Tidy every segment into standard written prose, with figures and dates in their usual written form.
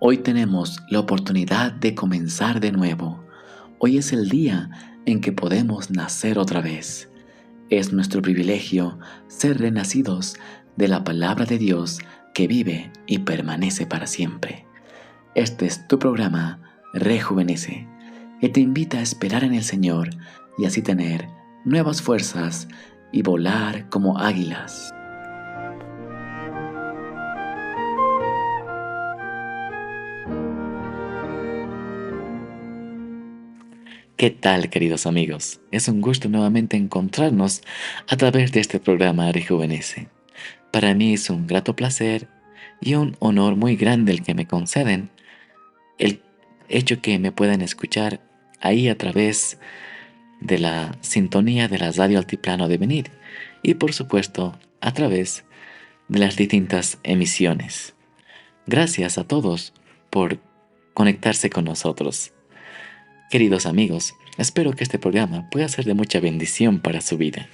Hoy tenemos la oportunidad de comenzar de nuevo. Hoy es el día en que podemos nacer otra vez. Es nuestro privilegio ser renacidos de la palabra de Dios que vive y permanece para siempre. Este es tu programa Rejuvenece, que te invita a esperar en el Señor y así tener nuevas fuerzas y volar como águilas. ¿Qué tal, queridos amigos? Es un gusto nuevamente encontrarnos a través de este programa Rejuvenece. Para mí es un grato placer y un honor muy grande el que me conceden el hecho que me puedan escuchar ahí a través de la sintonía de la radio Altiplano de Venir y por supuesto a través de las distintas emisiones. Gracias a todos por conectarse con nosotros. Queridos amigos, espero que este programa pueda ser de mucha bendición para su vida.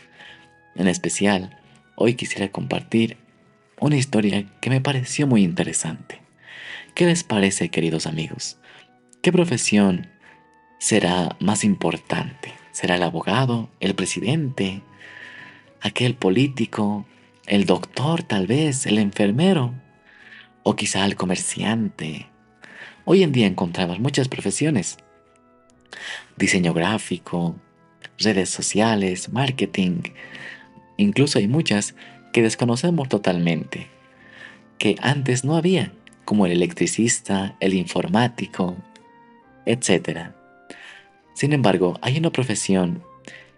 En especial, hoy quisiera compartir una historia que me pareció muy interesante. ¿Qué les parece, queridos amigos? ¿Qué profesión será más importante? ¿Será el abogado, el presidente, aquel político, el doctor tal vez, el enfermero o quizá el comerciante? Hoy en día encontramos muchas profesiones: diseño gráfico, redes sociales, marketing. Incluso hay muchas que desconocemos totalmente, que antes no había, como el electricista, el informático, etc. Sin embargo, hay una profesión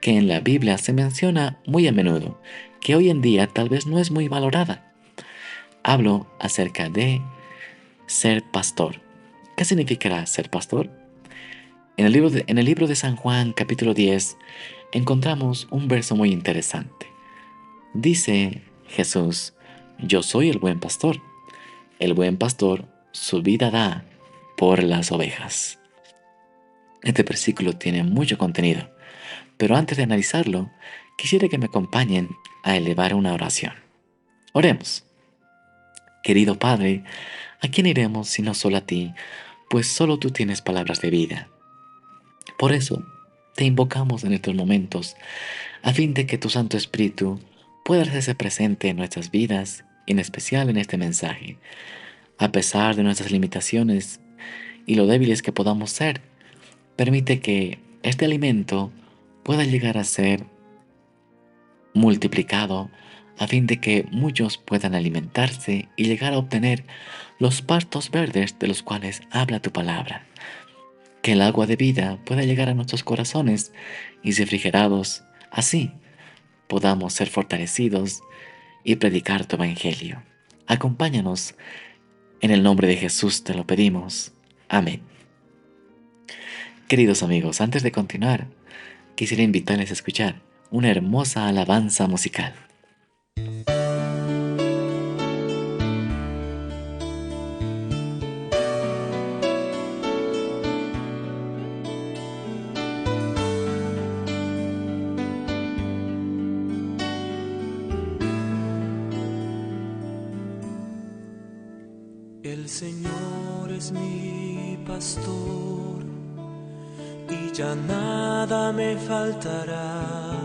que en la Biblia se menciona muy a menudo, que hoy en día tal vez no es muy valorada. Hablo acerca de ser pastor. ¿Qué significará ser pastor? En el libro de San Juan, capítulo 10, encontramos un verso muy interesante. Dice Jesús: yo soy el buen pastor. El buen pastor su vida da por las ovejas. Este versículo tiene mucho contenido, pero antes de analizarlo, quisiera que me acompañen a elevar una oración. Oremos. Querido Padre, ¿a quién iremos sino solo a ti? Pues solo tú tienes palabras de vida. Por eso, te invocamos en estos momentos, a fin de que tu Santo Espíritu pueda hacerse presente en nuestras vidas, y en especial en este mensaje. A pesar de nuestras limitaciones y lo débiles que podamos ser, permite que este alimento pueda llegar a ser multiplicado, a fin de que muchos puedan alimentarse y llegar a obtener los pastos verdes de los cuales habla tu palabra. Que el agua de vida pueda llegar a nuestros corazones y refrigerados, así podamos ser fortalecidos y predicar tu evangelio. Acompáñanos, en el nombre de Jesús te lo pedimos. Amén. Queridos amigos, antes de continuar, quisiera invitarles a escuchar una hermosa alabanza musical. El Señor es mi pastor y ya nada me faltará,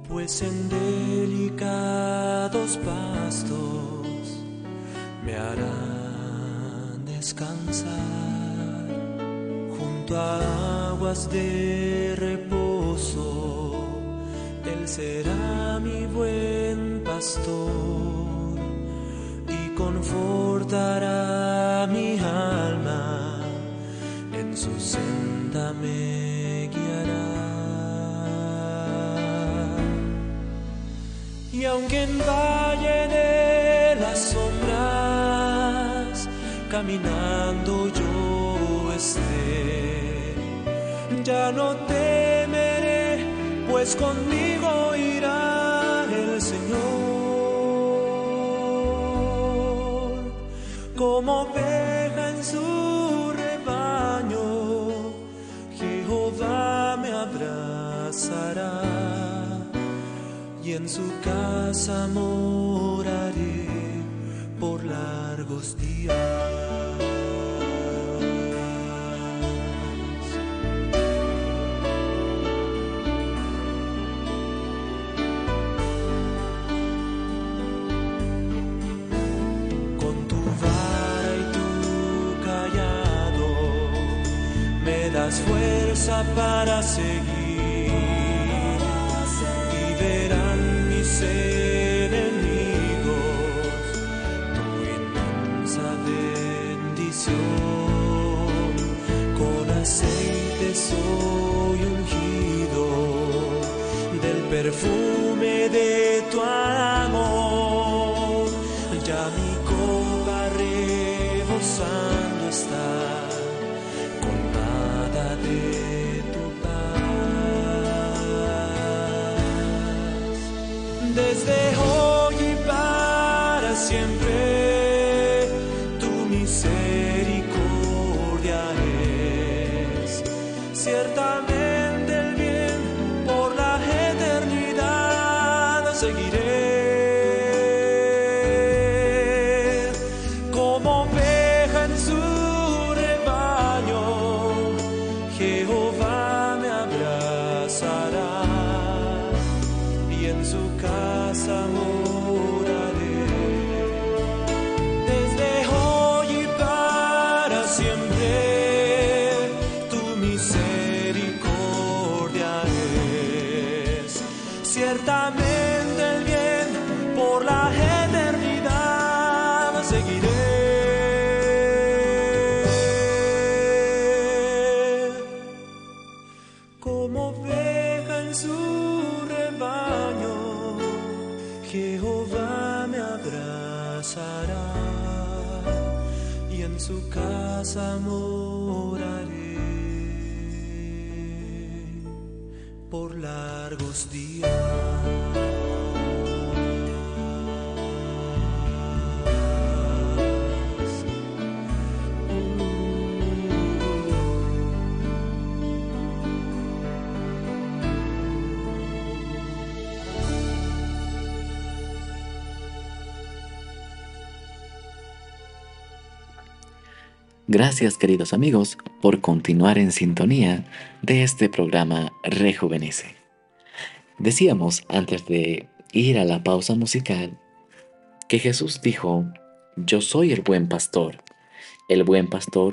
pues en delicados pastos me harán descansar, junto a aguas de reposo. Él será mi buen pastor y confortará mi alma, en su senda me guiará. Y aunque en valle de las sombras caminando yo esté, ya no temeré, pues conmigo irá el Señor. Como oveja en su rebaño, Jehová me abrazará, y en su casa moraré por largos días. me das fuerza para seguir y verán mis enemigos tu inmensa bendición. Con aceite soy ungido del perfume de tu amor, ya mi copa rebosando está, colmada de tu paz. Desde hoy y para siempre tu misericordia es ciertamente el bien, por la eternidad seguiré. Como oveja en su rebaño, Jehová me abrazará y en su casa moraré. Desde hoy y para siempre tu misericordia es ciertamente el bien, por la eternidad seguiré. Como oveja en su rebaño, Jehová me abrazará y en su casa moraré por largos días. Gracias, queridos amigos, por continuar en sintonía de este programa Rejuvenece. Decíamos antes de ir a la pausa musical que Jesús dijo: yo soy el buen pastor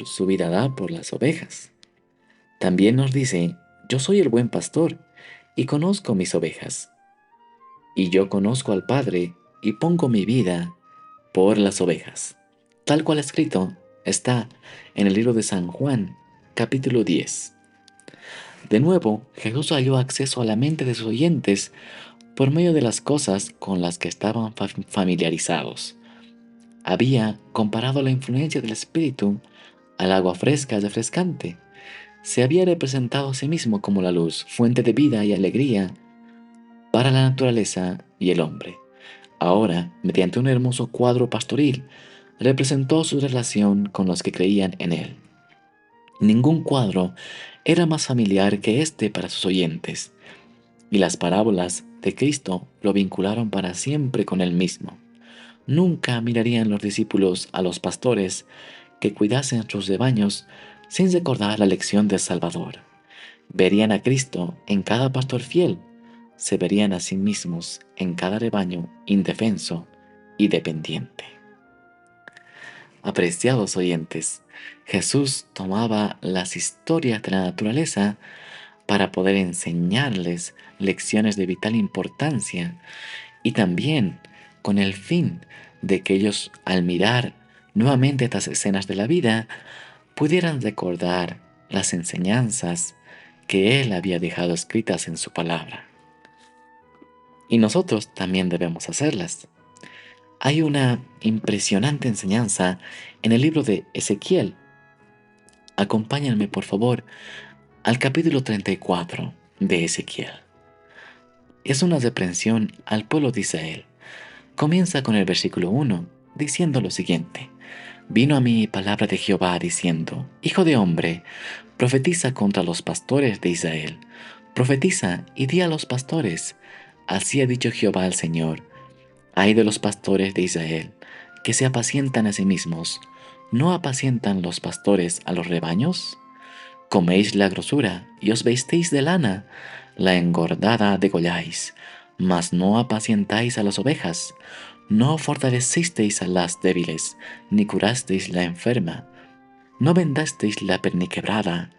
su vida da por las ovejas. También nos dice: yo soy el buen pastor y conozco mis ovejas, y yo conozco al Padre y pongo mi vida por las ovejas. Tal cual escrito está en el libro de San Juan, capítulo 10. De nuevo, Jesús halló acceso a la mente de sus oyentes por medio de las cosas con las que estaban familiarizados. Había comparado la influencia del Espíritu al agua fresca y refrescante. Se había representado a sí mismo como la luz, fuente de vida y alegría para la naturaleza y el hombre. Ahora, mediante un hermoso cuadro pastoril, representó su relación con los que creían en él. Ningún cuadro era más familiar que este para sus oyentes, y las parábolas de Cristo lo vincularon para siempre con él mismo. Nunca mirarían los discípulos a los pastores que cuidasen sus rebaños sin recordar la lección del Salvador. Verían a Cristo en cada pastor fiel, se verían a sí mismos en cada rebaño indefenso y dependiente. Apreciados oyentes, Jesús tomaba las historias de la naturaleza para poder enseñarles lecciones de vital importancia y también con el fin de que ellos, al mirar nuevamente estas escenas de la vida, pudieran recordar las enseñanzas que Él había dejado escritas en su palabra. Y nosotros también debemos hacerlas. Hay una impresionante enseñanza en el libro de Ezequiel. Acompáñenme, por favor, al capítulo 34 de Ezequiel. Es una reprensión al pueblo de Israel. Comienza con el versículo 1, diciendo lo siguiente: Vino a mí palabra de Jehová diciendo: Hijo de hombre, profetiza contra los pastores de Israel. Profetiza y di a los pastores: Así ha dicho Jehová el Señor. Ay de los pastores de Israel, que se apacientan a sí mismos. ¿No apacientan los pastores a los rebaños? Coméis la grosura y os vestéis de lana, la engordada degolláis, mas no apacientáis a las ovejas. No fortalecisteis a las débiles, ni curasteis la enferma. No vendasteis la perniquebrada,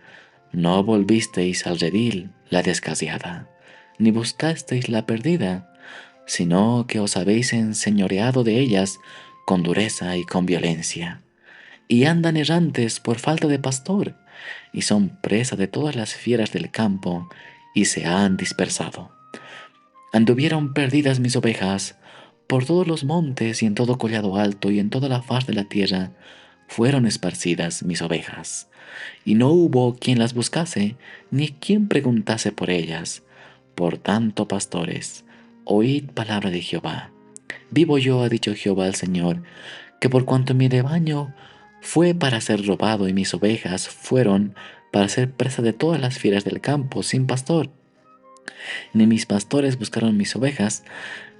No volvisteis al redil la descasiada, ni buscasteis la perdida, sino que os habéis enseñoreado de ellas con dureza y con violencia, y andan errantes por falta de pastor, y son presa de todas las fieras del campo, y se han dispersado. Anduvieron perdidas mis ovejas por todos los montes y en todo collado alto y en toda la faz de la tierra fueron esparcidas mis ovejas, y no hubo quien las buscase, ni quien preguntase por ellas. Por tanto, pastores, oíd palabra de Jehová. Vivo yo, ha dicho Jehová el Señor, que por cuanto mi rebaño fue para ser robado y mis ovejas fueron para ser presa de todas las fieras del campo sin pastor, ni mis pastores buscaron mis ovejas,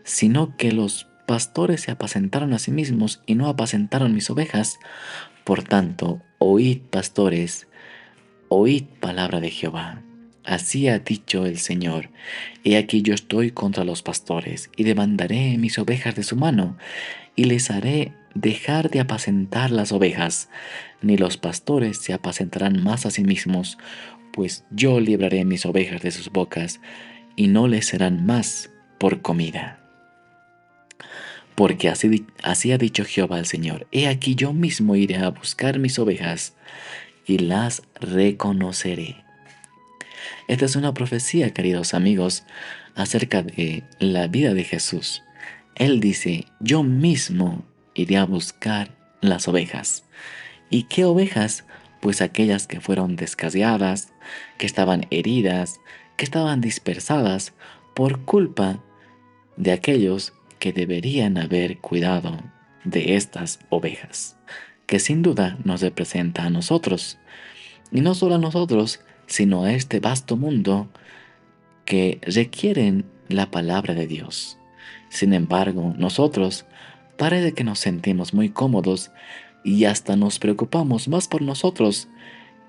sino que los pastores se apacentaron a sí mismos y no apacentaron mis ovejas. Por tanto, oíd, pastores, oíd palabra de Jehová. Así ha dicho el Señor: He aquí yo estoy contra los pastores, y demandaré mis ovejas de su mano, y les haré dejar de apacentar las ovejas, ni los pastores se apacentarán más a sí mismos, pues yo libraré mis ovejas de sus bocas, y no les serán más por comida. Porque así ha dicho Jehová el Señor: He aquí yo mismo iré a buscar mis ovejas, y las reconoceré. Esta es una profecía, queridos amigos, acerca de la vida de Jesús. Él dice: yo mismo iré a buscar las ovejas. ¿Y qué ovejas? Pues aquellas que fueron descasiadas, que estaban heridas, que estaban dispersadas por culpa de aquellos que deberían haber cuidado de estas ovejas, que sin duda nos representa a nosotros, y no solo a nosotros, sino a este vasto mundo que requieren la palabra de Dios. Sin embargo, nosotros parece que nos sentimos muy cómodos y hasta nos preocupamos más por nosotros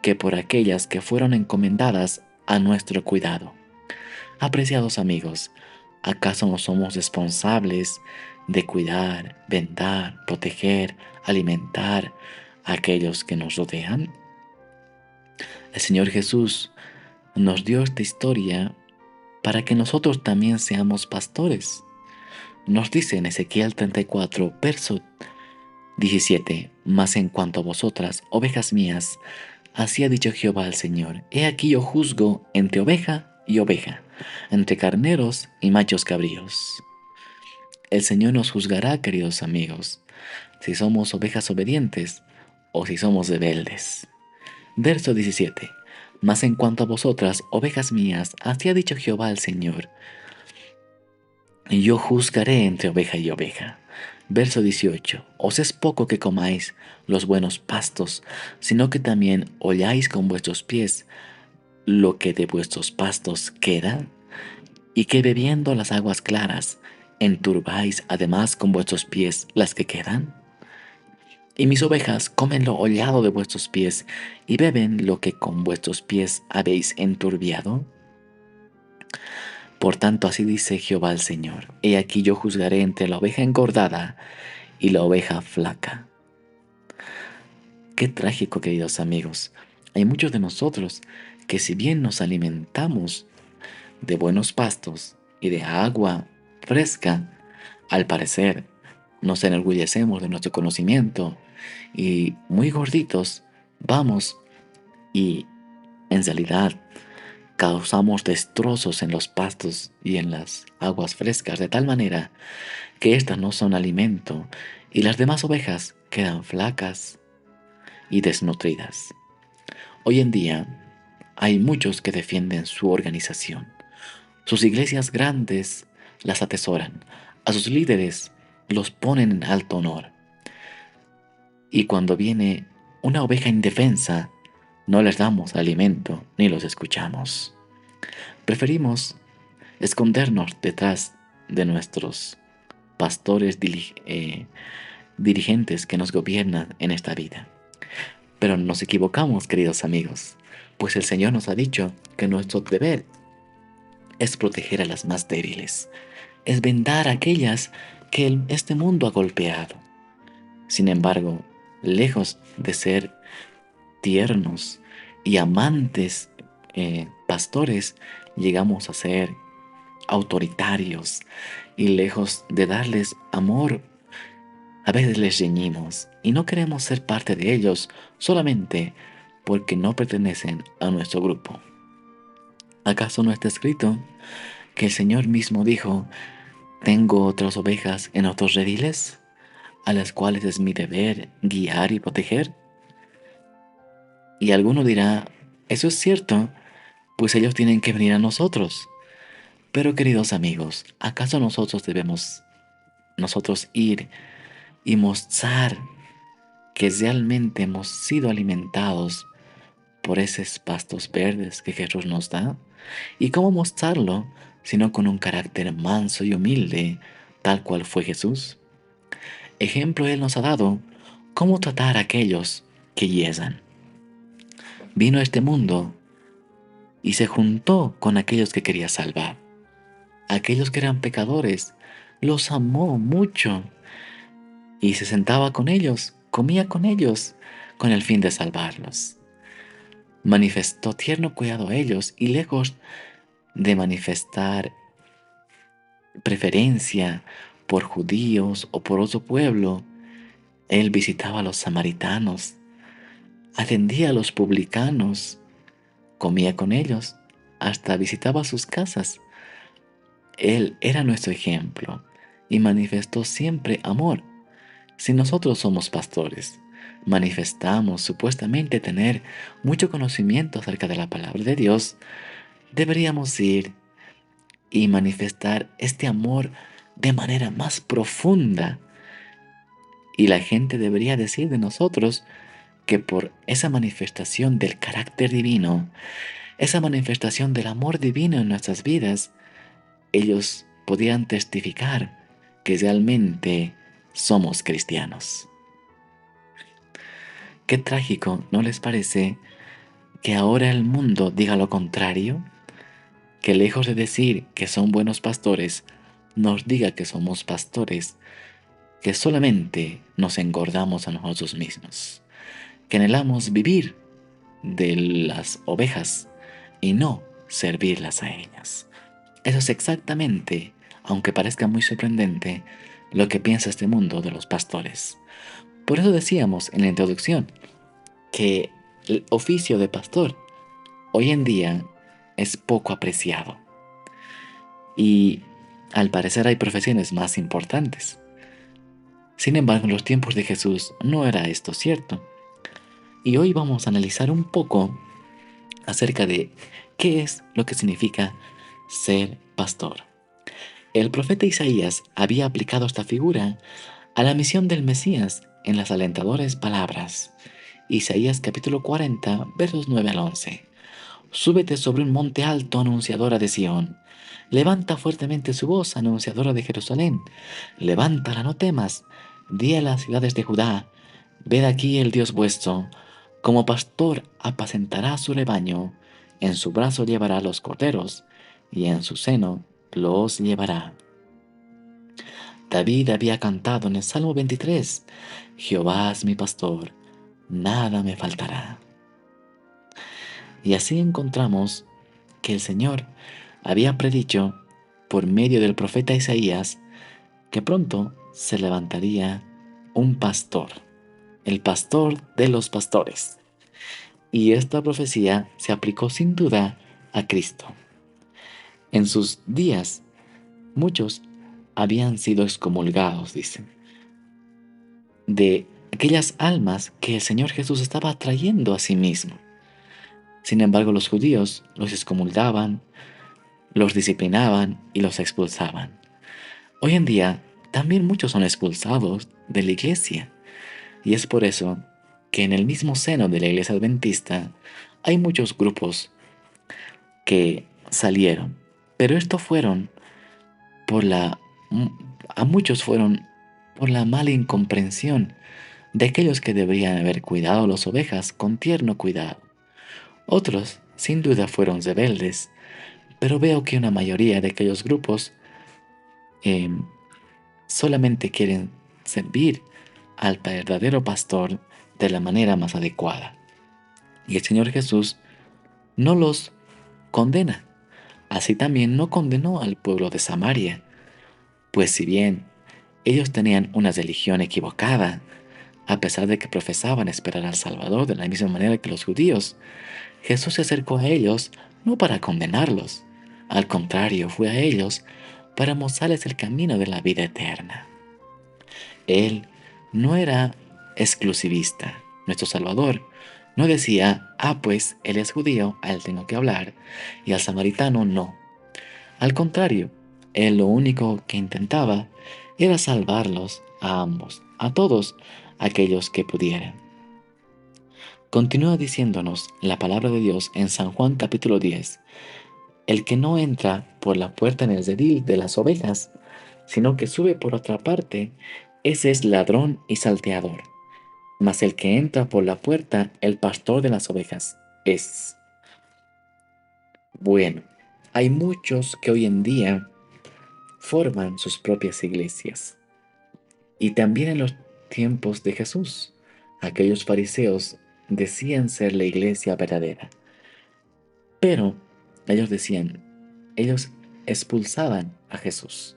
que por aquellas que fueron encomendadas a nuestro cuidado. Apreciados amigos, ¿acaso no somos responsables de cuidar, vendar, proteger, alimentar a aquellos que nos rodean? El Señor Jesús nos dio esta historia para que nosotros también seamos pastores. Nos dice en Ezequiel 34, verso 17: Mas en cuanto a vosotras, ovejas mías, así ha dicho Jehová el Señor: He aquí yo juzgo entre oveja y oveja, entre carneros y machos cabríos. El Señor nos juzgará, queridos amigos, si somos ovejas obedientes o si somos rebeldes. Verso 17: Mas en cuanto a vosotras, ovejas mías, así ha dicho Jehová el Señor: Y yo juzgaré entre oveja y oveja. Verso 18: Os es poco que comáis los buenos pastos, sino que también holláis con vuestros pies lo que de vuestros pastos queda, y que bebiendo las aguas claras, enturbáis además con vuestros pies las que quedan. Y mis ovejas comen lo hollado de vuestros pies, y beben lo que con vuestros pies habéis enturbiado. Por tanto, así dice Jehová el Señor: He aquí yo juzgaré entre la oveja engordada y la oveja flaca. Qué trágico, queridos amigos. Hay muchos de nosotros que, si bien nos alimentamos de buenos pastos y de agua fresca, al parecer nos enorgullecemos de nuestro conocimiento y muy gorditos vamos y en realidad causamos destrozos en los pastos y en las aguas frescas, de tal manera que éstas no son alimento y las demás ovejas quedan flacas y desnutridas. Hoy en día hay muchos que defienden su organización. Sus iglesias grandes las atesoran, a sus líderes los ponen en alto honor. Y cuando viene una oveja indefensa, no les damos alimento ni los escuchamos. Preferimos escondernos detrás de nuestros pastores dirigentes que nos gobiernan en esta vida. Pero nos equivocamos, queridos amigos, pues el Señor nos ha dicho que nuestro deber es proteger a las más débiles, es vendar a aquellas que este mundo ha golpeado. Sin embargo, lejos de ser tiernos y amantes pastores llegamos a ser autoritarios y lejos de darles amor, a veces les reñimos y no queremos ser parte de ellos solamente porque no pertenecen a nuestro grupo. ¿Acaso no está escrito que el Señor mismo dijo, tengo otras ovejas en otros rediles, a las cuales es mi deber guiar y proteger? Y alguno dirá, eso es cierto, pues ellos tienen que venir a nosotros. Pero queridos amigos, ¿acaso nosotros ir y mostrar que realmente hemos sido alimentados por esos pastos verdes que Jesús nos da? ¿Y cómo mostrarlo sino con un carácter manso y humilde, tal cual fue Jesús? Ejemplo Él nos ha dado cómo tratar a aquellos que hiezan. Vino a este mundo y se juntó con aquellos que quería salvar. Aquellos que eran pecadores, los amó mucho y se sentaba con ellos, comía con ellos, con el fin de salvarlos. Manifestó tierno cuidado a ellos y lejos de manifestar preferencia por judíos o por otro pueblo, él visitaba a los samaritanos, atendía a los publicanos, comía con ellos, hasta visitaba sus casas. Él era nuestro ejemplo y manifestó siempre amor. Si nosotros somos pastores, manifestamos supuestamente tener mucho conocimiento acerca de la palabra de Dios, deberíamos ir y manifestar este amor de manera más profunda. Y la gente debería decir de nosotros que por esa manifestación del carácter divino, esa manifestación del amor divino en nuestras vidas, ellos podían testificar que realmente somos cristianos. Qué trágico, ¿no les parece que ahora el mundo diga lo contrario? Que lejos de decir que son buenos pastores, nos diga que somos pastores, que solamente nos engordamos a nosotros mismos, que anhelamos vivir de las ovejas y no servirlas a ellas. Eso es exactamente, aunque parezca muy sorprendente, lo que piensa este mundo de los pastores. Por eso decíamos en la introducción que el oficio de pastor hoy en día es poco apreciado y al parecer hay profesiones más importantes. Sin embargo, en los tiempos de Jesús no era esto cierto. Y hoy vamos a analizar un poco acerca de qué es lo que significa ser pastor. El profeta Isaías había aplicado esta figura a la misión del Mesías en las alentadoras palabras. Isaías capítulo 40, versos 9 al 11. Súbete sobre un monte alto, anunciadora de Sión. Levanta fuertemente su voz, anunciadora de Jerusalén. Levántala, no temas. Di a las ciudades de Judá, ved aquí el Dios vuestro. Como pastor apacentará su rebaño. En su brazo llevará los corderos, y en su seno los llevará. David había cantado en el Salmo 23, Jehová es mi pastor, nada me faltará. Y así encontramos que el Señor había predicho por medio del profeta Isaías que pronto se levantaría un pastor, el pastor de los pastores. Y esta profecía se aplicó sin duda a Cristo. En sus días, muchos habían sido excomulgados, dicen, de aquellas almas que el Señor Jesús estaba trayendo a sí mismo. Sin embargo, los judíos los excomulgaban, los disciplinaban y los expulsaban. Hoy en día, también muchos son expulsados de la iglesia. Y es por eso que en el mismo seno de la iglesia adventista hay muchos grupos que salieron. Pero esto fueron por a muchos fueron por la mala incomprensión de aquellos que deberían haber cuidado las ovejas con tierno cuidado. Otros, sin duda, fueron rebeldes, pero veo que una mayoría de aquellos grupos eh, solamente quieren servir al verdadero pastor de la manera más adecuada. Y el Señor Jesús no los condena. Así también no condenó al pueblo de Samaria, pues si bien ellos tenían una religión equivocada, a pesar de que profesaban esperar al Salvador de la misma manera que los judíos, Jesús se acercó a ellos no para condenarlos, al contrario, fue a ellos para mostrarles el camino de la vida eterna. Él no era exclusivista. Nuestro Salvador no decía, pues él es judío, a él tengo que hablar, y al samaritano no. Al contrario, él lo único que intentaba era salvarlos a ambos, a todos aquellos que pudieran. Continúa diciéndonos la palabra de Dios en San Juan capítulo 10. El que no entra por la puerta en el redil de las ovejas, sino que sube por otra parte, ese es ladrón y salteador. Mas el que entra por la puerta, el pastor de las ovejas, es. Bueno, hay muchos que hoy en día forman sus propias iglesias. Y también en los tiempos de Jesús, aquellos fariseos decían ser la iglesia verdadera. Pero ellos expulsaban a Jesús.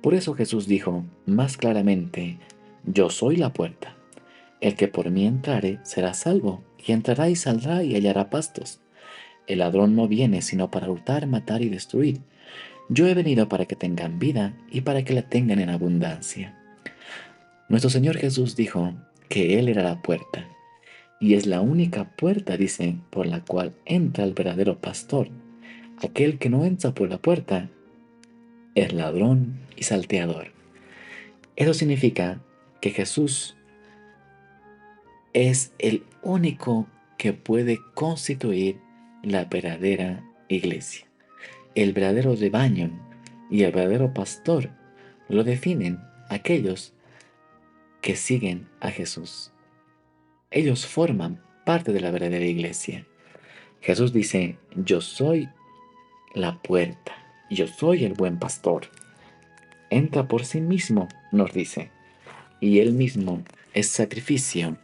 Por eso Jesús dijo más claramente, yo soy la puerta. El que por mí entrare será salvo, y entrará y saldrá y hallará pastos. El ladrón no viene sino para hurtar, matar y destruir. Yo he venido para que tengan vida y para que la tengan en abundancia. Nuestro Señor Jesús dijo que Él era la puerta, y es la única puerta, dice, por la cual entra el verdadero pastor. Aquel que no entra por la puerta es ladrón y salteador. Eso significa que Jesús es el único que puede constituir la verdadera iglesia. El verdadero rebaño y el verdadero pastor lo definen aquellos que siguen a Jesús. Ellos forman parte de la verdadera iglesia. Jesús dice, yo soy la puerta, yo soy el buen pastor. Entra por sí mismo, nos dice, y Él mismo es sacrificio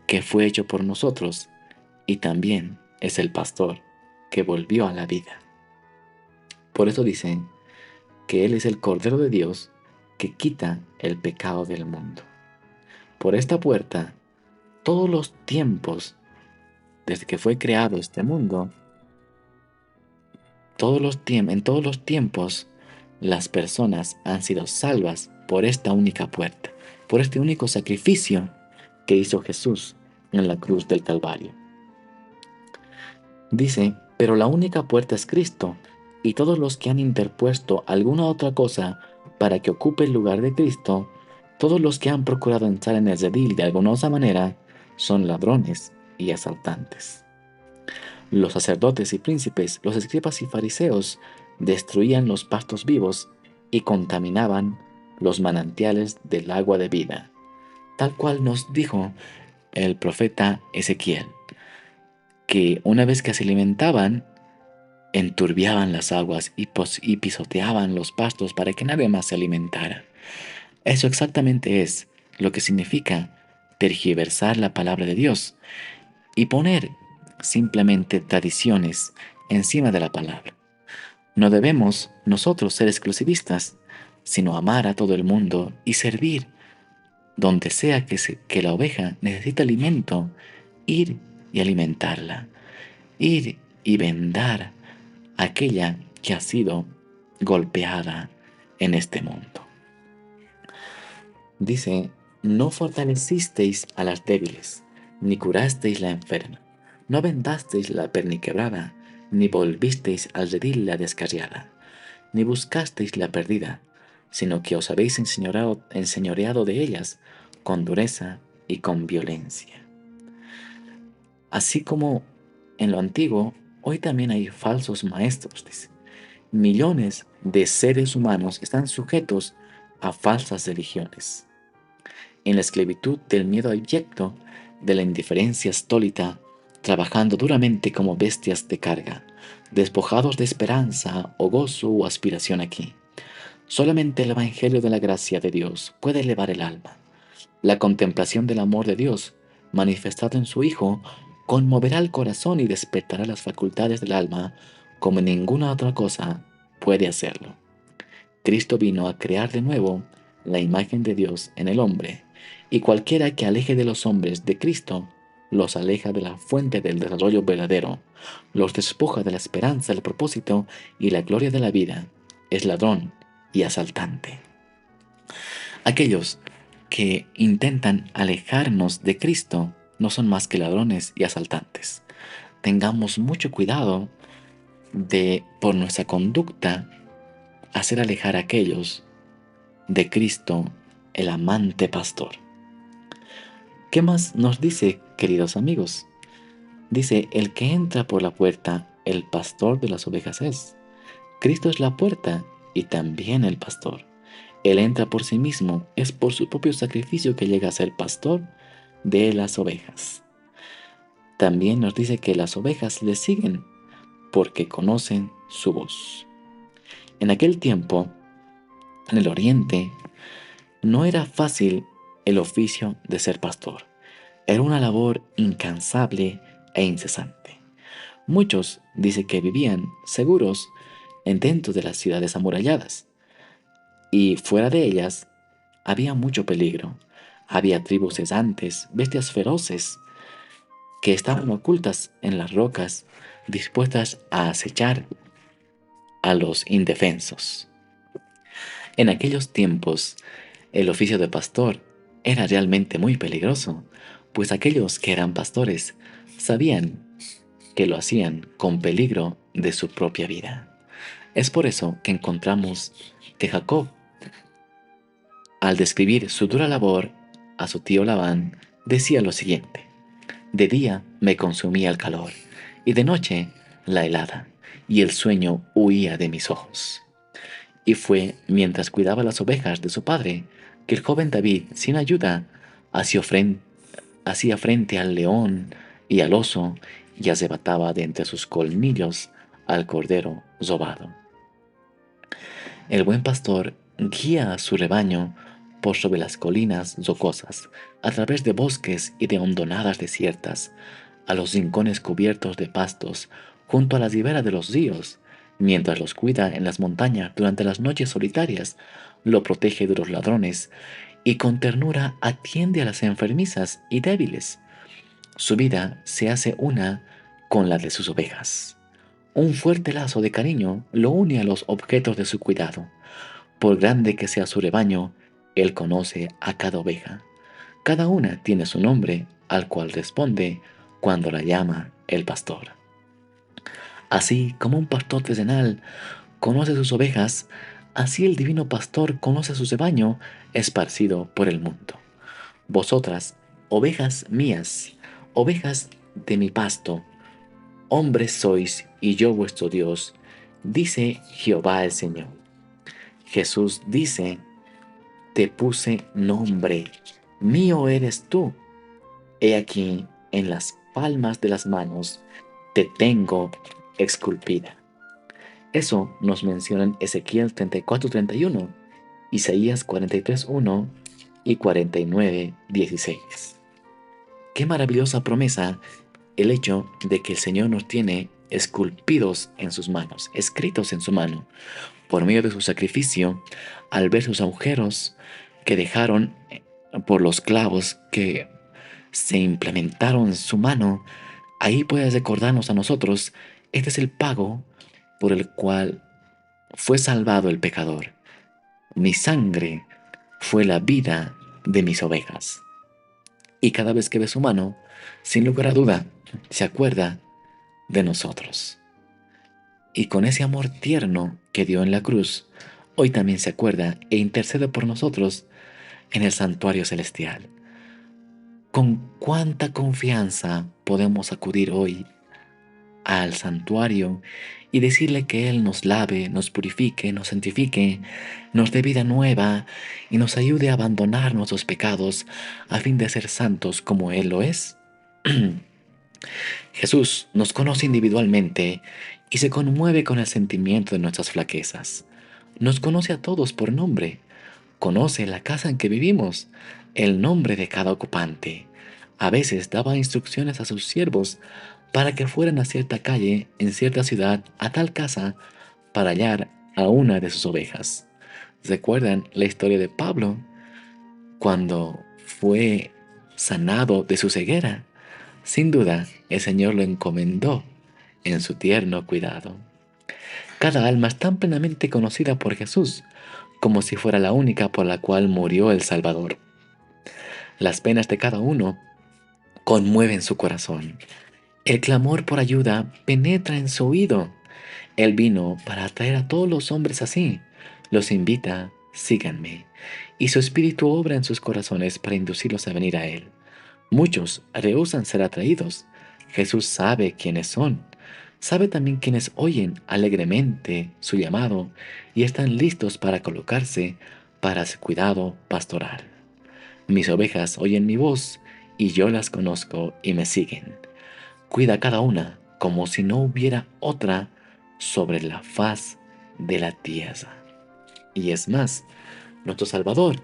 que fue hecho por nosotros, y también es el pastor que volvió a la vida. Por eso dicen que Él es el Cordero de Dios que quita el pecado del mundo. Por esta puerta, todos los tiempos, desde que fue creado este mundo, en todos los tiempos, las personas han sido salvas por esta única puerta, por este único sacrificio que hizo Jesús en la cruz del Calvario. Dice, pero la única puerta es Cristo, y todos los que han interpuesto alguna otra cosa para que ocupe el lugar de Cristo, todos los que han procurado entrar en el redil de alguna otra manera, son ladrones y asaltantes. Los sacerdotes y príncipes, los escribas y fariseos, destruían los pastos vivos y contaminaban los manantiales del agua de vida, tal cual nos dijo el profeta Ezequiel, que una vez que se alimentaban, enturbiaban las aguas y pisoteaban los pastos para que nadie más se alimentara. Eso exactamente es lo que significa tergiversar la palabra de Dios y poner simplemente tradiciones encima de la palabra. No debemos nosotros ser exclusivistas, sino amar a todo el mundo y servir donde sea que la oveja necesita alimento, ir y alimentarla, ir y vendar a aquella que ha sido golpeada en este mundo. Dice, no fortalecisteis a las débiles, ni curasteis la enferma, no vendasteis la perniquebrada, ni volvisteis al redil la descarriada, ni buscasteis la perdida, sino que os habéis enseñoreado de ellas con dureza y con violencia. Así como en lo antiguo, hoy también hay falsos maestros, dice. Millones de seres humanos están sujetos a falsas religiones. En la esclavitud del miedo abyecto, de la indiferencia estólita, trabajando duramente como bestias de carga, despojados de esperanza o gozo o aspiración aquí. Solamente el Evangelio de la gracia de Dios puede elevar el alma. La contemplación del amor de Dios manifestado en su Hijo, conmoverá el corazón y despertará las facultades del alma como ninguna otra cosa puede hacerlo. Cristo vino a crear de nuevo la imagen de Dios en el hombre, y cualquiera que aleje de los hombres de Cristo, los aleja de la fuente del desarrollo verdadero, los despoja de la esperanza, el propósito y la gloria de la vida, es ladrón y asaltante. Aquellos que intentan alejarnos de Cristo no son más que ladrones y asaltantes. Tengamos mucho cuidado de, por nuestra conducta, hacer alejar a aquellos de Cristo, el amante pastor. ¿Qué más nos dice, queridos amigos? Dice, el que entra por la puerta, el pastor de las ovejas es. Cristo es la puerta y también el pastor. Él entra por sí mismo, es por su propio sacrificio que llega a ser pastor de las ovejas. También nos dice que las ovejas le siguen porque conocen su voz. En aquel tiempo, en el oriente, no era fácil el oficio de ser pastor. Era una labor incansable e incesante. Muchos dicen que vivían seguros dentro de las ciudades amuralladas, y fuera de ellas había mucho peligro. Había tribus cesantes, bestias feroces, que estaban ocultas en las rocas, dispuestas a acechar a los indefensos. En aquellos tiempos, el oficio de pastor era realmente muy peligroso, pues aquellos que eran pastores sabían que lo hacían con peligro de su propia vida. Es por eso que encontramos que Jacob, al describir su dura labor a su tío Labán, decía lo siguiente: de día me consumía el calor, y de noche la helada, y el sueño huía de mis ojos. Y fue mientras cuidaba las ovejas de su padre que el joven David, sin ayuda, hacía frente al león y al oso, y arrebataba de entre sus colmillos al cordero robado. El buen pastor guía a su rebaño por sobre las colinas rocosas, a través de bosques y de hondonadas desiertas, a los rincones cubiertos de pastos, junto a las riberas de los ríos, mientras los cuida en las montañas durante las noches solitarias, lo protege de los ladrones y con ternura atiende a las enfermizas y débiles. Su vida se hace una con la de sus ovejas. Un fuerte lazo de cariño lo une a los objetos de su cuidado. Por grande que sea su rebaño, él conoce a cada oveja. Cada una tiene su nombre, al cual responde cuando la llama el pastor. Así como un pastor terrenal conoce sus ovejas, así el divino pastor conoce su rebaño esparcido por el mundo. Vosotras, ovejas mías, ovejas de mi pasto, hombres sois y yo vuestro Dios, dice Jehová el Señor. Jesús dice, te puse nombre, mío eres tú. He aquí, en las palmas de las manos, te tengo esculpida. Eso nos mencionan Ezequiel 34:31, Isaías 43:1 y 49:16. Qué maravillosa promesa el hecho de que el Señor nos tiene esculpidos en sus manos, escritos en su mano, por medio de su sacrificio, al ver sus agujeros que dejaron por los clavos que se implementaron en su mano. Ahí puede recordarnos a nosotros, este es el pago por el cual fue salvado el pecador. Mi sangre fue la vida de mis ovejas. Y cada vez que ve su mano, sin lugar a duda, se acuerda de nosotros. Y con ese amor tierno que dio en la cruz, hoy también se acuerda e intercede por nosotros en el santuario celestial. Con cuánta confianza podemos acudir hoy al santuario y decirle que Él nos lave, nos purifique, nos santifique, nos dé vida nueva y nos ayude a abandonar nuestros pecados a fin de ser santos como Él lo es. Jesús nos conoce individualmente y se conmueve con el sentimiento de nuestras flaquezas. Nos conoce a todos por nombre, conoce la casa en que vivimos, el nombre de cada ocupante. A veces daba instrucciones a sus siervos para que fueran a cierta calle en cierta ciudad, a tal casa, para hallar a una de sus ovejas. ¿Recuerdan la historia de Pablo cuando fue sanado de su ceguera? Sin duda, el Señor lo encomendó en su tierno cuidado. Cada alma es tan plenamente conocida por Jesús como si fuera la única por la cual murió el Salvador. Las penas de cada uno conmueven su corazón. El clamor por ayuda penetra en su oído. Él vino para atraer a todos los hombres así. Los invita, síganme. Y su espíritu obra en sus corazones para inducirlos a venir a Él. Muchos rehúsan ser atraídos. Jesús sabe quiénes son. Sabe también quienes oyen alegremente su llamado y están listos para colocarse para su cuidado pastoral. Mis ovejas oyen mi voz y yo las conozco y me siguen. Cuida cada una como si no hubiera otra sobre la faz de la tierra. Y es más, nuestro Salvador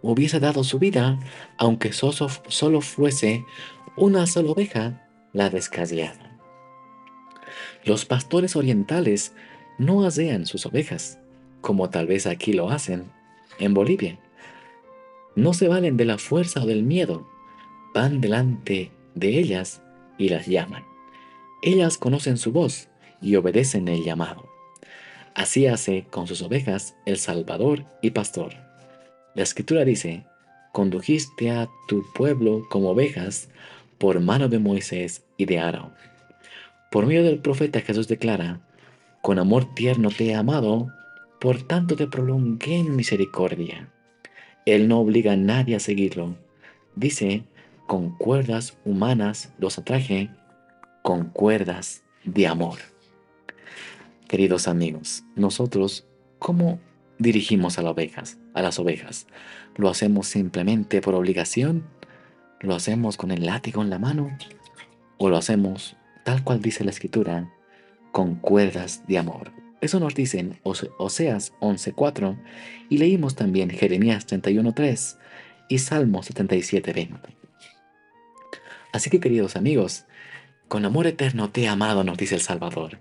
hubiese dado su vida aunque solo fuese una sola oveja la descarriada. Los pastores orientales no asean sus ovejas, como tal vez aquí lo hacen en Bolivia. No se valen de la fuerza o del miedo, van delante de ellas y las llaman. Ellas conocen su voz y obedecen el llamado. Así hace con sus ovejas el Salvador y Pastor. La Escritura dice, condujiste a tu pueblo como ovejas por mano de Moisés y de Aarón. Por medio del profeta Jesús declara, con amor tierno te he amado, por tanto te prolongué en misericordia. Él no obliga a nadie a seguirlo. Dice, con cuerdas humanas los atraje, con cuerdas de amor. Queridos amigos, nosotros, ¿cómo dirigimos a las ovejas? ¿Lo hacemos simplemente por obligación? ¿Lo hacemos con el látigo en la mano? ¿O lo hacemos, tal cual dice la Escritura, con cuerdas de amor? Eso nos dice en Oseas 11:4 y leímos también Jeremías 31:3 y Salmo 77:20. Así que queridos amigos, con amor eterno te he amado, nos dice el Salvador.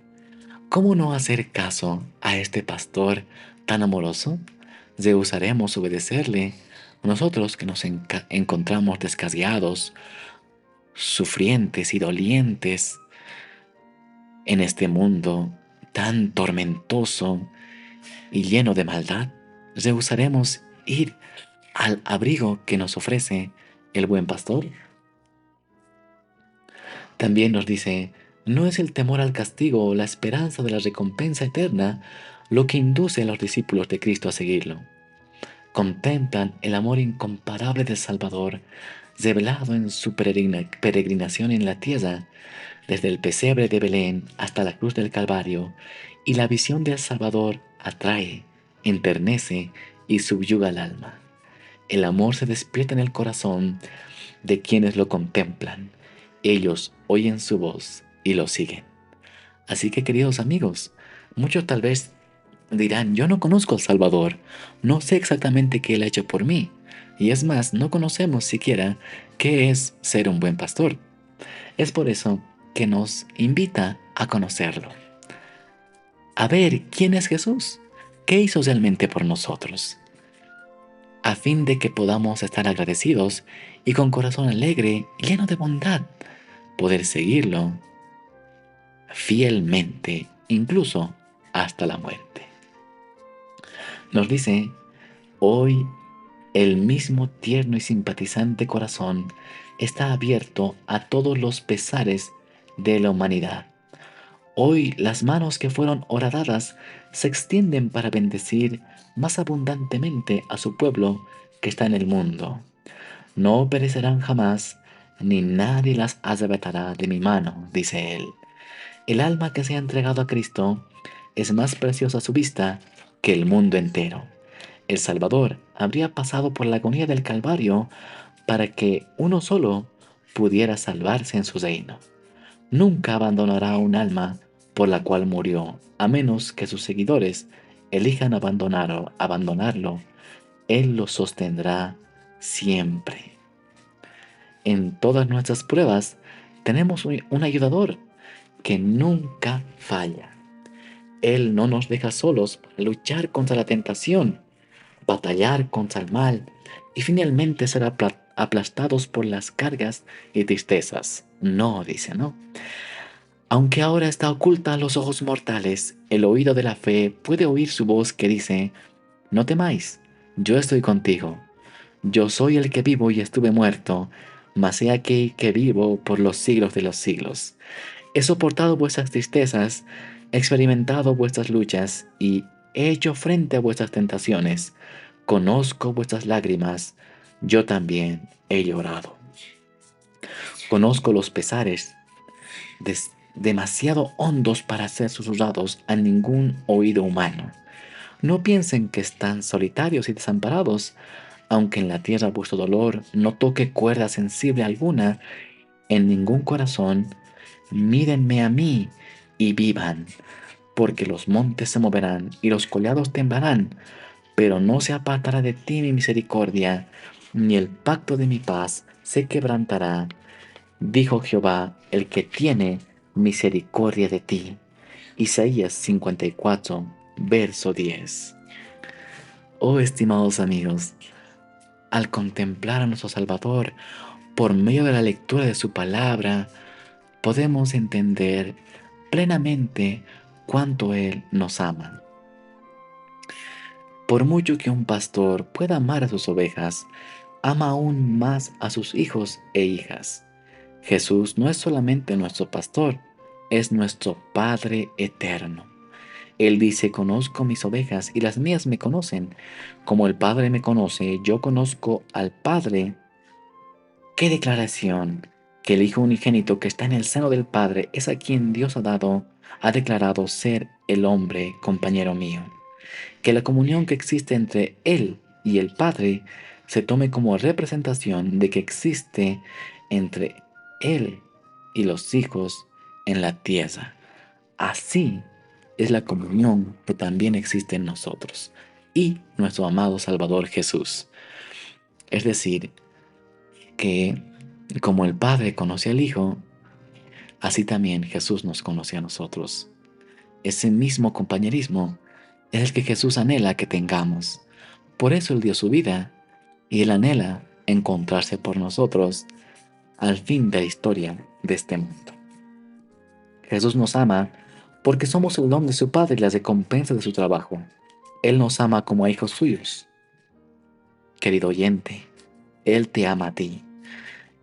¿Cómo no hacer caso a este pastor tan amoroso? ¿Rehusaremos obedecerle? Nosotros que nos encontramos descarriados, sufrientes y dolientes en este mundo tan tormentoso y lleno de maldad, ¿rehusaremos ir al abrigo que nos ofrece el buen pastor? También nos dice, no es el temor al castigo o la esperanza de la recompensa eterna lo que induce a los discípulos de Cristo a seguirlo. Contemplan el amor incomparable del Salvador, revelado en su peregrinación en la tierra, desde el pesebre de Belén hasta la cruz del Calvario, y la visión del Salvador atrae, enternece y subyuga al alma. El amor se despierta en el corazón de quienes lo contemplan. Ellos oyen su voz y lo siguen. Así que, queridos amigos, muchos tal vez dirán, yo no conozco al Salvador, no sé exactamente qué Él ha hecho por mí, y es más, no conocemos siquiera qué es ser un buen pastor. Es por eso que nos invita a conocerlo, a ver quién es Jesús, qué hizo realmente por nosotros, a fin de que podamos estar agradecidos y con corazón alegre, lleno de bondad, poder seguirlo fielmente, incluso hasta la muerte. Nos dice, hoy el mismo tierno y simpatizante corazón está abierto a todos los pesares de la humanidad. Hoy las manos que fueron horadadas se extienden para bendecir más abundantemente a su pueblo que está en el mundo. No perecerán jamás, ni nadie las arrebatará de mi mano, dice él. El alma que se ha entregado a Cristo es más preciosa a su vista que el mundo entero. El Salvador habría pasado por la agonía del Calvario para que uno solo pudiera salvarse en su reino. Nunca abandonará un alma por la cual murió, a menos que sus seguidores elijan abandonarlo. Él lo sostendrá siempre. En todas nuestras pruebas tenemos un ayudador que nunca falla. Él no nos deja solos para luchar contra la tentación, batallar contra el mal y finalmente ser aplastados por las cargas y tristezas. No, dice, no. Aunque ahora está oculta a los ojos mortales, el oído de la fe puede oír su voz que dice, no temáis, yo estoy contigo. Yo soy el que vivo y estuve muerto, mas he aquí que vivo por los siglos de los siglos. He soportado vuestras tristezas, he experimentado vuestras luchas y he hecho frente a vuestras tentaciones. Conozco vuestras lágrimas, yo también he llorado. Conozco los pesares, demasiado hondos para ser susurrados a ningún oído humano. No piensen que están solitarios y desamparados, aunque en la tierra vuestro dolor no toque cuerda sensible alguna, en ningún corazón, mírenme a mí y vivan, porque los montes se moverán y los collados temblarán, pero no se apartará de ti mi misericordia, ni el pacto de mi paz se quebrantará, dijo Jehová, el que tiene misericordia de ti. Isaías 54, verso 10. Oh, estimados amigos, al contemplar a nuestro Salvador por medio de la lectura de su palabra, podemos entender plenamente cuánto Él nos ama. Por mucho que un pastor pueda amar a sus ovejas, ama aún más a sus hijos e hijas. Jesús no es solamente nuestro pastor, es nuestro Padre eterno. Él dice, conozco mis ovejas y las mías me conocen. Como el Padre me conoce, yo conozco al Padre. ¡Qué declaración! Que el Hijo unigénito que está en el seno del Padre es a quien Dios ha declarado ser el hombre compañero mío. Que la comunión que existe entre Él y el Padre se tome como representación de que existe entre Él y los hijos en la tierra. Así es la comunión que también existe en nosotros y nuestro amado Salvador Jesús. Es decir, que como el Padre conoce al Hijo, así también Jesús nos conoce a nosotros. Ese mismo compañerismo es el que Jesús anhela que tengamos. Por eso Él dio su vida y Él anhela encontrarse por nosotros al fin de la historia de este mundo. Jesús nos ama porque somos el don de su Padre y la recompensa de su trabajo. Él nos ama como a hijos suyos. Querido oyente, Él te ama a ti.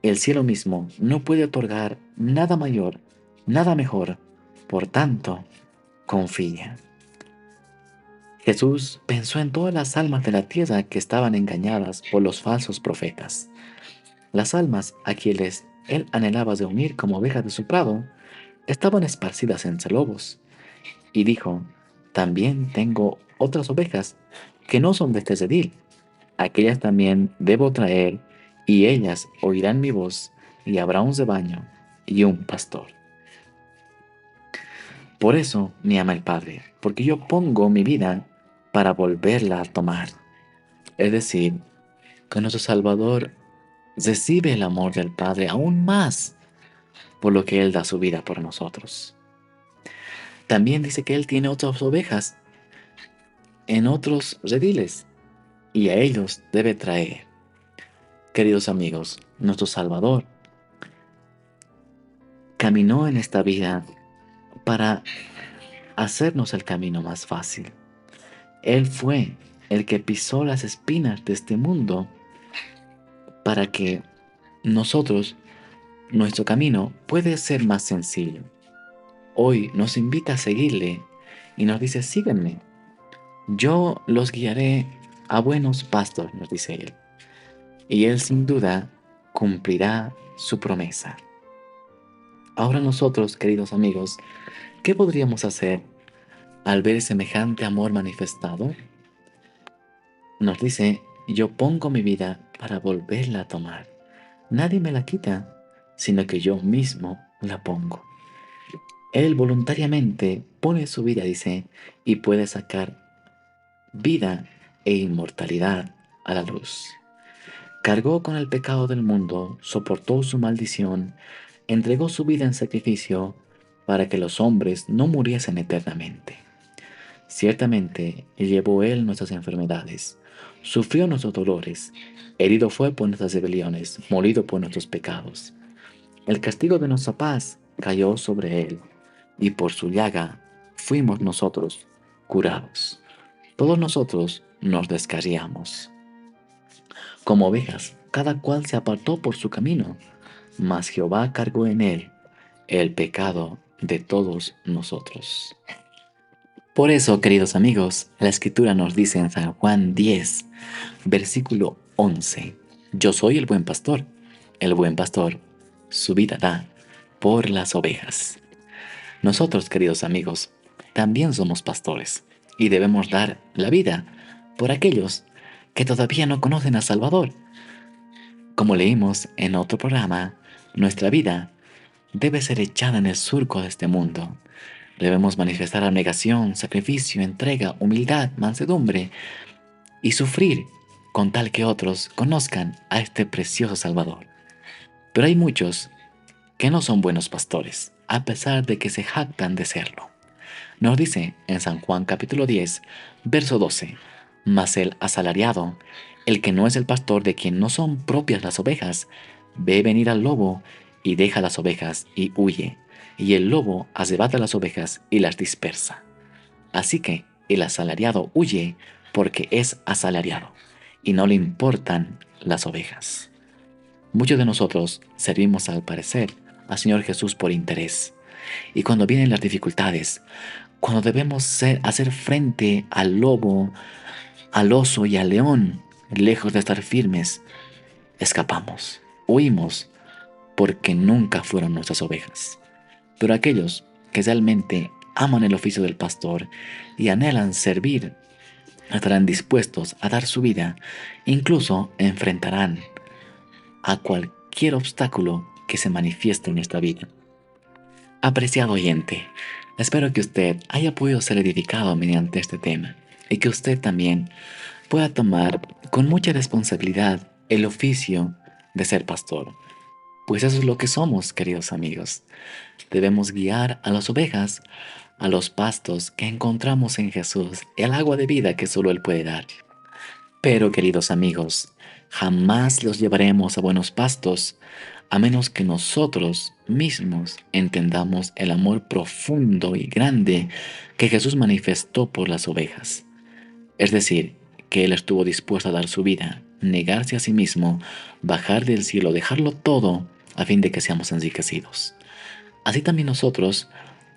El cielo mismo no puede otorgar nada mayor, nada mejor. Por tanto, confía. Jesús pensó en todas las almas de la tierra que estaban engañadas por los falsos profetas. Las almas a quienes Él anhelaba reunir como ovejas de su prado estaban esparcidas entre lobos. Y dijo, también tengo otras ovejas que no son de este redil. Aquellas también debo traer, y ellas oirán mi voz, y habrá un rebaño y un pastor. Por eso me ama el Padre, porque yo pongo mi vida para volverla a tomar. Es decir, que nuestro Salvador recibe el amor del Padre aún más, por lo que Él da su vida por nosotros. También dice que Él tiene otras ovejas en otros rediles, y a ellos debe traer. Queridos amigos, nuestro Salvador caminó en esta vida para hacernos el camino más fácil. Él fue el que pisó las espinas de este mundo para que nosotros, nuestro camino puede ser más sencillo. Hoy nos invita a seguirle y nos dice, síganme. Yo los guiaré a buenos pastos, nos dice Él. Y Él sin duda cumplirá su promesa. Ahora nosotros, queridos amigos, ¿qué podríamos hacer al ver semejante amor manifestado? Nos dice, yo pongo mi vida para volverla a tomar. Nadie me la quita, sino que yo mismo la pongo. Él voluntariamente pone su vida, dice, y puede sacar vida e inmortalidad a la luz. cargó con el pecado del mundo, soportó su maldición, entregó su vida en sacrificio para que los hombres no muriesen eternamente. Ciertamente llevó Él nuestras enfermedades, sufrió nuestros dolores, herido fue por nuestras rebeliones, molido por nuestros pecados. El castigo de nuestra paz cayó sobre Él, y por su llaga fuimos nosotros curados. Todos nosotros nos descarriamos. Como ovejas, cada cual se apartó por su camino, mas Jehová cargó en Él el pecado de todos nosotros. Por eso, queridos amigos, la Escritura nos dice en San Juan 10, versículo 11, yo soy el buen pastor su vida da por las ovejas. Nosotros, queridos amigos, también somos pastores y debemos dar la vida por aquellos que todavía no conocen al Salvador. Como leímos en otro programa, nuestra vida debe ser echada en el surco de este mundo. Debemos manifestar abnegación, sacrificio, entrega, humildad, mansedumbre y sufrir con tal que otros conozcan a este precioso Salvador. Pero hay muchos que no son buenos pastores, a pesar de que se jactan de serlo. Nos dice en San Juan capítulo 10, verso 12, mas el asalariado, el que no es el pastor de quien no son propias las ovejas, ve venir al lobo y deja las ovejas y huye, y el lobo arrebata las ovejas y las dispersa. Así que el asalariado huye porque es asalariado, y no le importan las ovejas. Muchos de nosotros servimos al parecer al Señor Jesús por interés, y cuando vienen las dificultades, cuando debemos hacer frente al lobo, al oso y al león, lejos de estar firmes, escapamos, huimos, porque nunca fueron nuestras ovejas. Pero aquellos que realmente aman el oficio del pastor y anhelan servir, estarán dispuestos a dar su vida, incluso enfrentarán a cualquier obstáculo que se manifieste en nuestra vida. Apreciado oyente, espero que usted haya podido ser edificado mediante este tema y que usted también pueda tomar con mucha responsabilidad el oficio de ser pastor. Pues eso es lo que somos, queridos amigos. Debemos guiar a las ovejas a los pastos que encontramos en Jesús, el agua de vida que solo Él puede dar. Pero, queridos amigos, jamás los llevaremos a buenos pastos a menos que nosotros mismos entendamos el amor profundo y grande que Jesús manifestó por las ovejas. Es decir, que Él estuvo dispuesto a dar su vida, negarse a sí mismo, bajar del cielo, dejarlo todo a fin de que seamos enriquecidos. Así también nosotros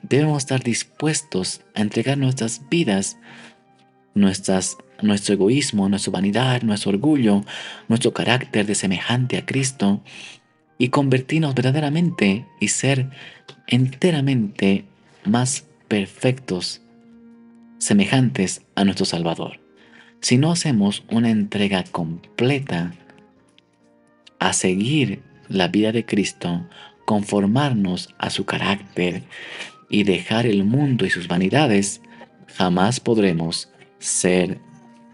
debemos estar dispuestos a entregar nuestras vidas, nuestro egoísmo, nuestra vanidad, nuestro orgullo, nuestro carácter de semejante a Cristo y convertirnos verdaderamente y ser enteramente más perfectos, semejantes a nuestro Salvador. Si no hacemos una entrega completa a seguir la vida de Cristo, conformarnos a su carácter y dejar el mundo y sus vanidades, jamás podremos ser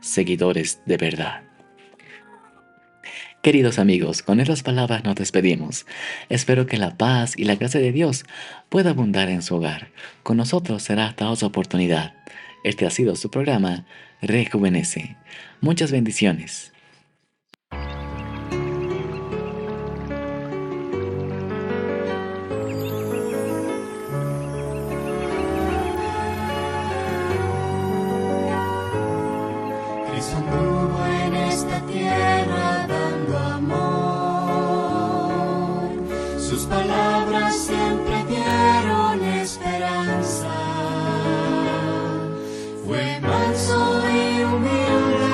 seguidores de verdad. Queridos amigos, con estas palabras nos despedimos. Espero que la paz y la gracia de Dios pueda abundar en su hogar. Con nosotros será hasta otra oportunidad. Este ha sido su programa Rejuvenece. Muchas bendiciones. Cristo anduvo en esta tierra dando amor. Sus palabras siempre dieron esperanza. Fue manso y humilde,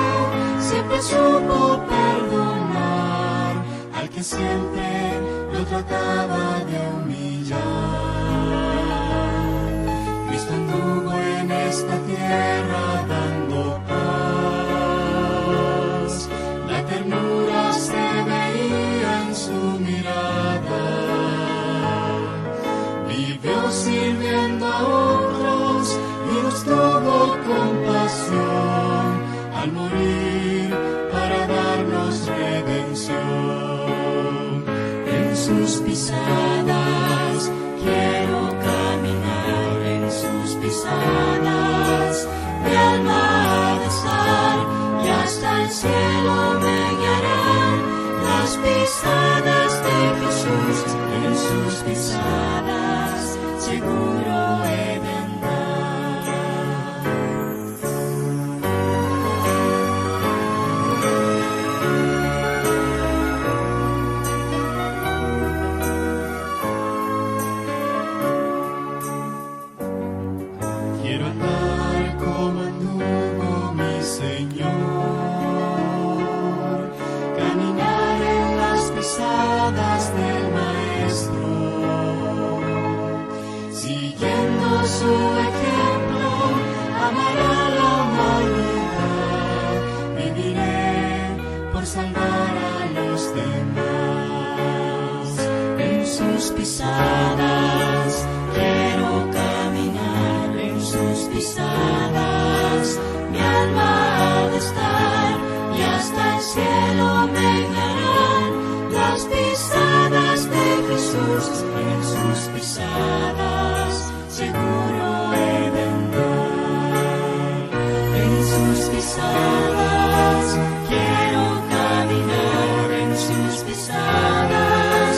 siempre supo perdonar al que siempre lo trataba de humillar. Cristo anduvo en esta tierra dando paz. La ternura se veía en su mirada. Vivió sirviendo a otros y nos tuvo compasión al morir para darnos redención. pisadas, mi alma ha de estar, y hasta el cielo me guiarán las pisadas de Jesús. En sus pisadas seguro he de andar. Quiero andar como anduvo mi Señor, caminar en las pisadas del Maestro, siguiendo su ejemplo, amar a la humanidad, viviré por salvar a los demás. En sus pisadas quiero caminar, en sus pisadas mi alma ha de estar, y hasta el cielo me guiarán las pisadas de Jesús. En sus pisadas seguro he de andar. En sus pisadas quiero caminar, en sus pisadas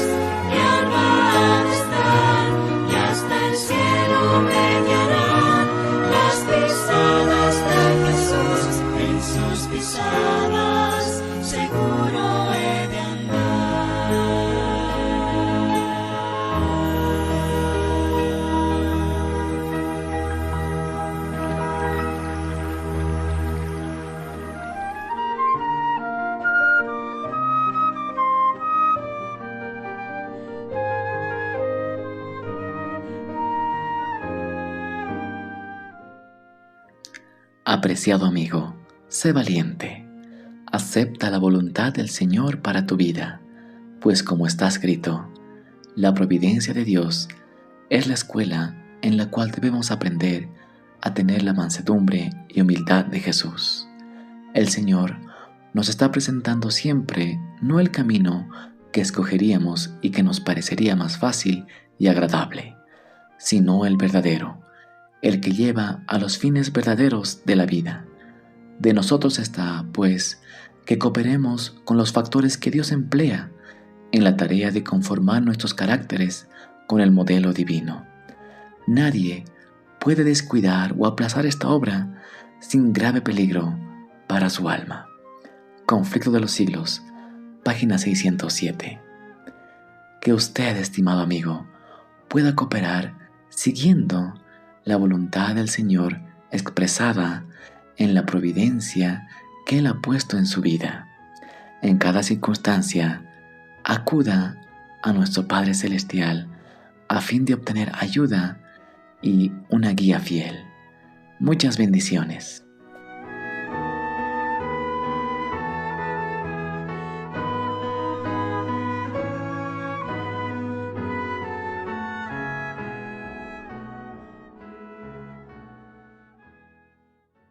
mi alma ha de estar, y hasta el cielo me guiarán las pisadas de Jesús. En sus pisadas seguro he de andar. Apreciado amigo, sé valiente. Acepta la voluntad del Señor para tu vida, pues como está escrito, la providencia de Dios es la escuela en la cual debemos aprender a tener la mansedumbre y humildad de Jesús. El Señor nos está presentando siempre no el camino que escogeríamos y que nos parecería más fácil y agradable, sino el verdadero, el que lleva a los fines verdaderos de la vida. De nosotros está, pues, que cooperemos con los factores que Dios emplea en la tarea de conformar nuestros caracteres con el modelo divino. Nadie puede descuidar o aplazar esta obra sin grave peligro para su alma. Conflicto de los siglos, página 607. Que usted, estimado amigo, pueda cooperar siguiendo la voluntad del Señor expresada en la providencia que Él ha puesto en su vida. En cada circunstancia, acuda a nuestro Padre Celestial a fin de obtener ayuda y una guía fiel. Muchas bendiciones.